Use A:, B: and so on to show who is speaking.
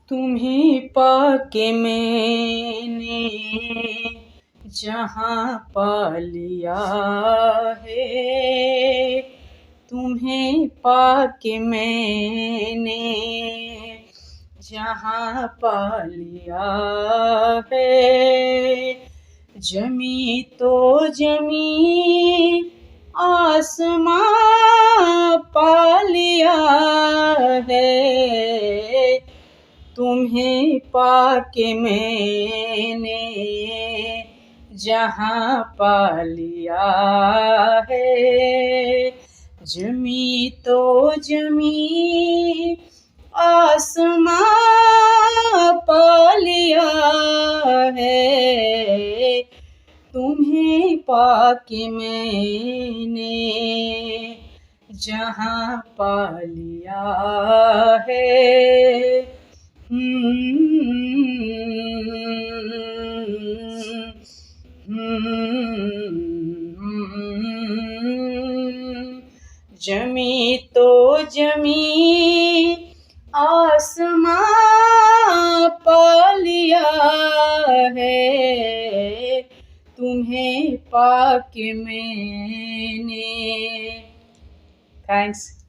A: तुम्हें पाके मैंने जहाँ पा लिया है, तुम्हें पाके मैंने जहाँ पा लिया है। जमी तो जमी आसमां पा लिया है, तुम्हें पाके मैंने जहाँ पा लिया है। जमी तो जमी आसमां पा लिया है, तुम्हें पाके मैंने जहाँ पा लिया है। जमी तो जमी आसमां पा लिया है, तुम्हें पाके मैंने। थैंक्स।